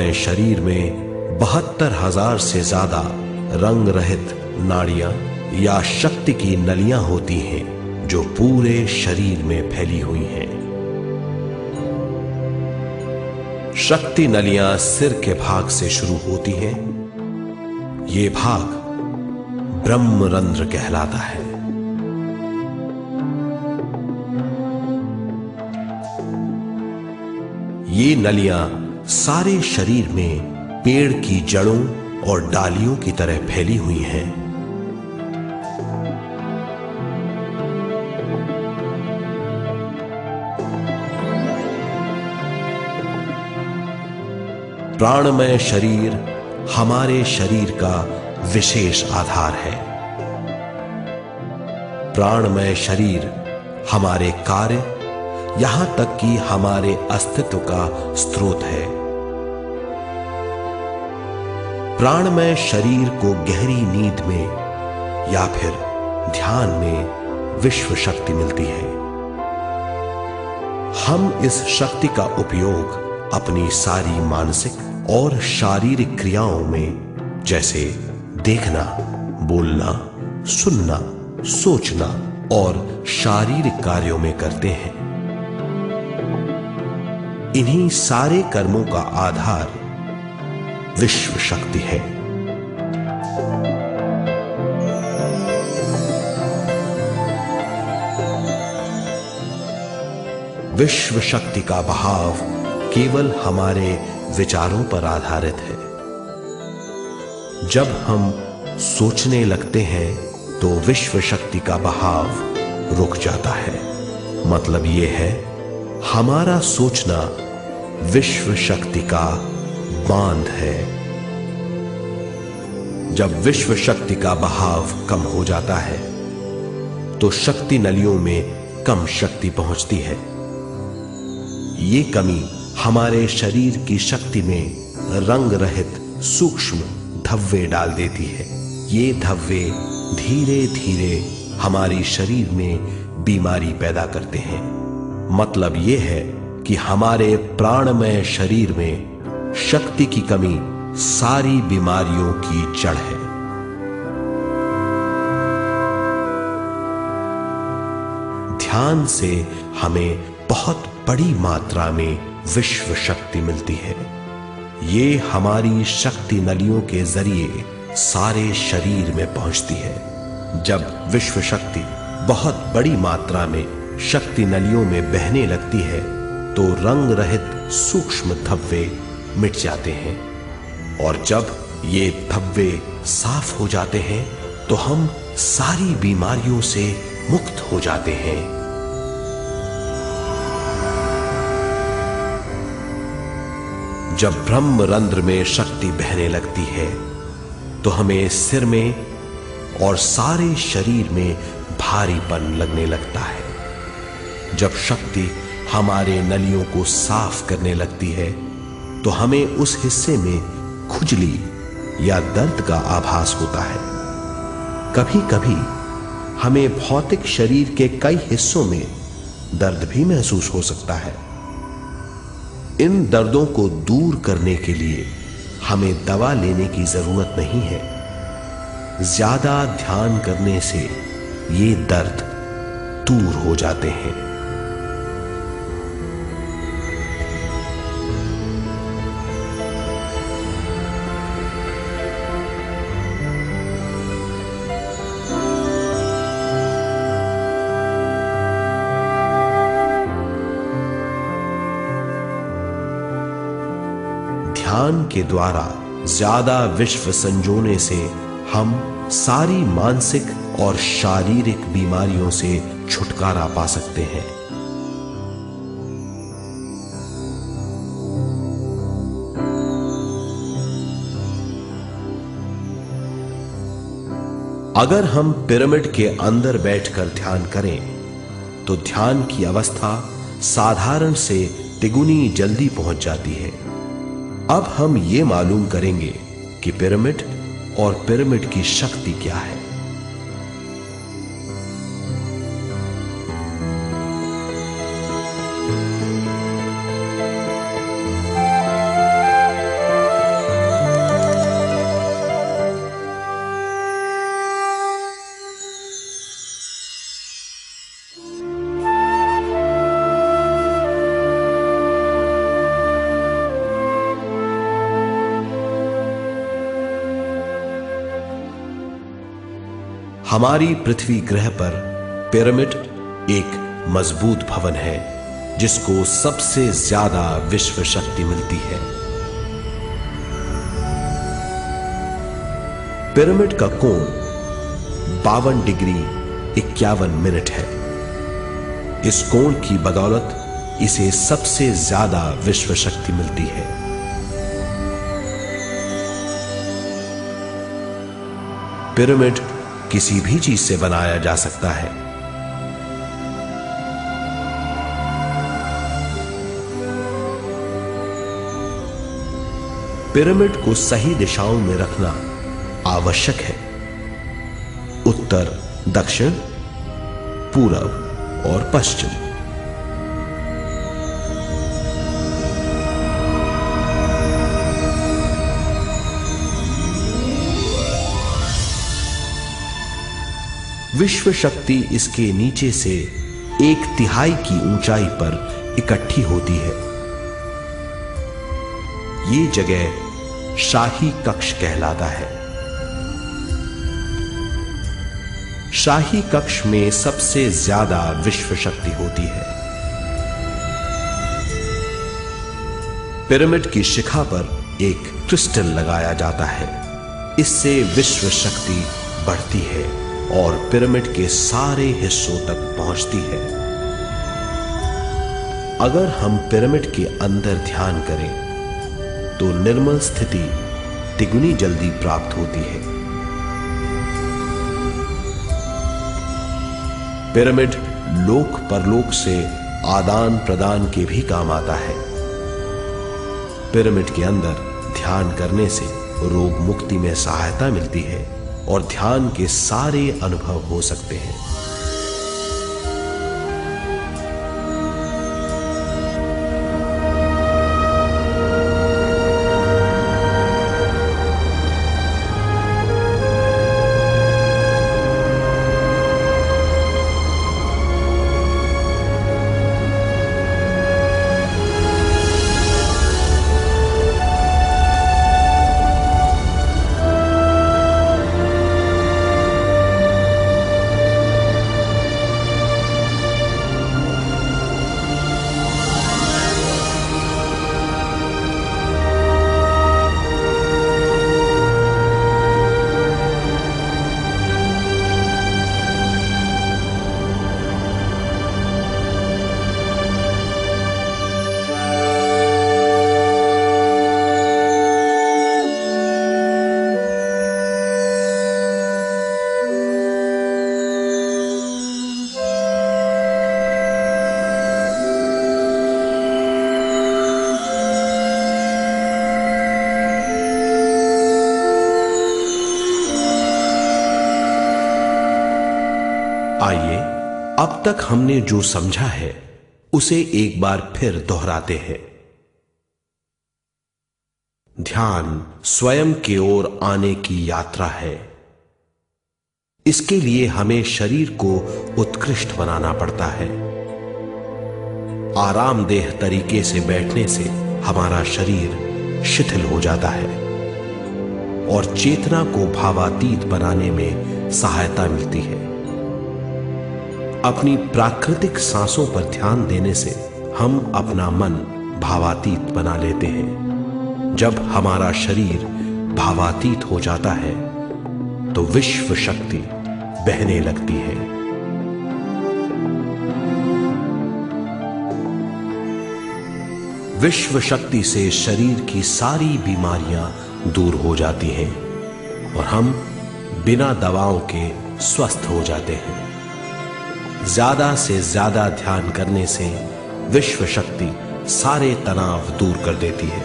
प्राणमय शरीर में 72,000 से ज्यादा रंग रहित नाड़ियां या शक्ति की नलियां होती हैं जो पूरे शरीर में फैली हुई हैं। शक्ति नलियां सिर के भाग से शुरू होती हैं। ये भाग ब्रह्मरंध्र कहलाता है। ये नलियां सारे शरीर में पेड़ की जड़ों और डालियों की तरह फैली हुई हैं। प्राणमय शरीर हमारे शरीर का विशेष आधार है। प्राणमय शरीर हमारे कार्य, यहां तक कि हमारे अस्तित्व का स्रोत है। प्राणमय शरीर को गहरी नींद में या फिर ध्यान में विश्व शक्ति मिलती है। हम इस शक्ति का उपयोग अपनी सारी मानसिक और शारीरिक क्रियाओं में, जैसे देखना, बोलना, सुनना, सोचना और शारीरिक कार्यों में करते हैं। इन्हीं सारे कर्मों का आधार विश्व शक्ति है। विश्व शक्ति का बहाव केवल हमारे विचारों पर आधारित है। जब हम सोचने लगते हैं तो विश्व शक्ति का बहाव रुक जाता है। मतलब यह है, हमारा सोचना विश्व शक्ति का बांध है। जब विश्व शक्ति का बहाव कम हो जाता है तो शक्ति नलियों में कम शक्ति पहुंचती है। ये कमी हमारे शरीर की शक्ति में रंग रहित सूक्ष्म धब्बे डाल देती है। ये धब्बे धीरे धीरे हमारी शरीर में बीमारी पैदा करते हैं। मतलब यह है कि हमारे प्राणमय शरीर में शक्ति की कमी सारी बीमारियों की जड़ है। ध्यान से हमें बहुत बड़ी मात्रा में विश्व शक्ति मिलती है। ये हमारी शक्ति नलियों के जरिए सारे शरीर में पहुंचती है। जब विश्व शक्ति बहुत बड़ी मात्रा में शक्ति नलियों में बहने लगती है तो रंग रहित सूक्ष्म धब्बे मिट जाते हैं, और जब ये धब्बे साफ हो जाते हैं तो हम सारी बीमारियों से मुक्त हो जाते हैं। जब ब्रह्मरंध्र में शक्ति बहने लगती है तो हमें सिर में और सारे शरीर में भारीपन लगने लगता है। जब शक्ति हमारे नलियों को साफ करने लगती है तो हमें उस हिस्से में खुजली या दर्द का आभास होता है। कभी कभी हमें भौतिक शरीर के कई हिस्सों में दर्द भी महसूस हो सकता है। इन दर्दों को दूर करने के लिए हमें दवा लेने की जरूरत नहीं है। ज्यादा ध्यान करने से ये दर्द दूर हो जाते हैं। ध्यान के द्वारा ज्यादा विश्व संजोने से हम सारी मानसिक और शारीरिक बीमारियों से छुटकारा पा सकते हैं। अगर हम पिरामिड के अंदर बैठकर ध्यान करें तो ध्यान की अवस्था साधारण से तिगुनी जल्दी पहुंच जाती है। अब हम ये मालूम करेंगे कि पिरामिड और पिरामिड की शक्ति क्या है। हमारी पृथ्वी ग्रह पर पिरामिड एक मजबूत भवन है जिसको सबसे ज्यादा विश्व शक्ति मिलती है। पिरामिड का कोण 52 डिग्री 51 मिनट है। इस कोण की बदौलत इसे सबसे ज्यादा विश्व शक्ति मिलती है। पिरामिड किसी भी चीज से बनाया जा सकता है। पिरामिड को सही दिशाओं में रखना आवश्यक है। उत्तर, दक्षिण, पूरब और पश्चिम। विश्व शक्ति इसके नीचे से 1/3 की ऊंचाई पर इकट्ठी होती है। ये जगह शाही कक्ष कहलाता है। शाही कक्ष में सबसे ज्यादा विश्व शक्ति होती है। पिरामिड की शिखा पर एक क्रिस्टल लगाया जाता है। इससे विश्व शक्ति बढ़ती है और पिरामिड के सारे हिस्सों तक पहुंचती है। अगर हम पिरामिड के अंदर ध्यान करें तो निर्मल स्थिति तिगुनी जल्दी प्राप्त होती है। पिरामिड लोक परलोक से आदान प्रदान के भी काम आता है। पिरामिड के अंदर ध्यान करने से रोग मुक्ति में सहायता मिलती है और ध्यान के सारे अनुभव हो सकते हैं। आइए अब तक हमने जो समझा है उसे एक बार फिर दोहराते हैं। ध्यान स्वयं की ओर आने की यात्रा है। इसके लिए हमें शरीर को उत्कृष्ट बनाना पड़ता है। आरामदेह तरीके से बैठने से हमारा शरीर शिथिल हो जाता है और चेतना को भावातीत बनाने में सहायता मिलती है। अपनी प्राकृतिक सांसों पर ध्यान देने से हम अपना मन भावातीत बना लेते हैं। जब हमारा शरीर भावातीत हो जाता है तो विश्व शक्ति बहने लगती है। विश्व शक्ति से शरीर की सारी बीमारियां दूर हो जाती हैं और हम बिना दवाओं के स्वस्थ हो जाते हैं। ज्यादा से ज्यादा ध्यान करने से विश्व शक्ति सारे तनाव दूर कर देती है।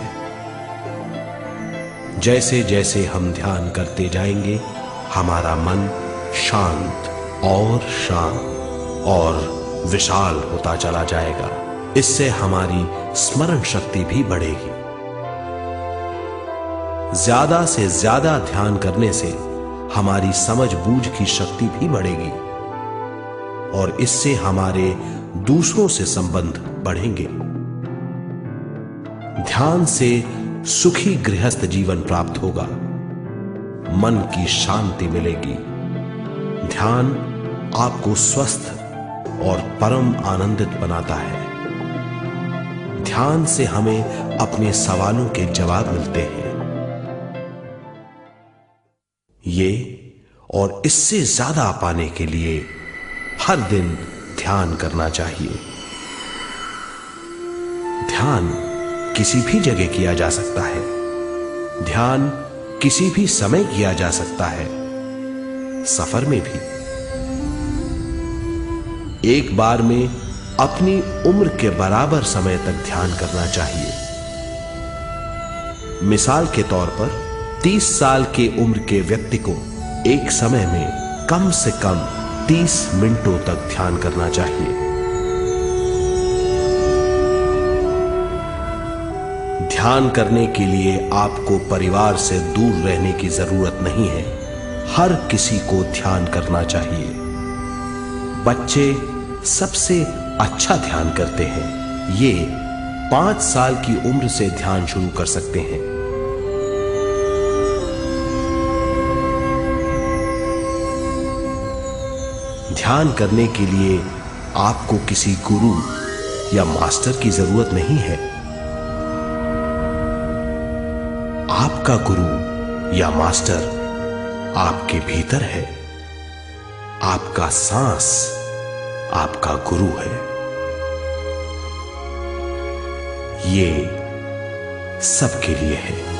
जैसे जैसे हम ध्यान करते जाएंगे हमारा मन शांत और विशाल होता चला जाएगा। इससे हमारी स्मरण शक्ति भी बढ़ेगी। ज्यादा से ज्यादा ध्यान करने से हमारी समझ बूझ की शक्ति भी बढ़ेगी और इससे हमारे दूसरों से संबंध बढ़ेंगे। ध्यान से सुखी गृहस्थ जीवन प्राप्त होगा। मन की शांति मिलेगी। ध्यान आपको स्वस्थ और परम आनंदित बनाता है। ध्यान से हमें अपने सवालों के जवाब मिलते हैं। ये और इससे ज्यादा पाने के लिए हर दिन ध्यान करना चाहिए। ध्यान किसी भी जगह किया जा सकता है। ध्यान किसी भी समय किया जा सकता है, सफर में भी। एक बार में अपनी उम्र के बराबर समय तक ध्यान करना चाहिए। मिसाल के तौर पर 30 साल के उम्र के व्यक्ति को एक समय में कम से कम 30 मिनटों तक ध्यान करना चाहिए। ध्यान करने के लिए आपको परिवार से दूर रहने की जरूरत नहीं है। हर किसी को ध्यान करना चाहिए। बच्चे सबसे अच्छा ध्यान करते हैं। ये 5 साल की उम्र से ध्यान शुरू कर सकते हैं। ध्यान करने के लिए आपको किसी गुरु या मास्टर की जरूरत नहीं है। आपका गुरु या मास्टर आपके भीतर है। आपका सांस आपका गुरु है। ये सबके लिए है।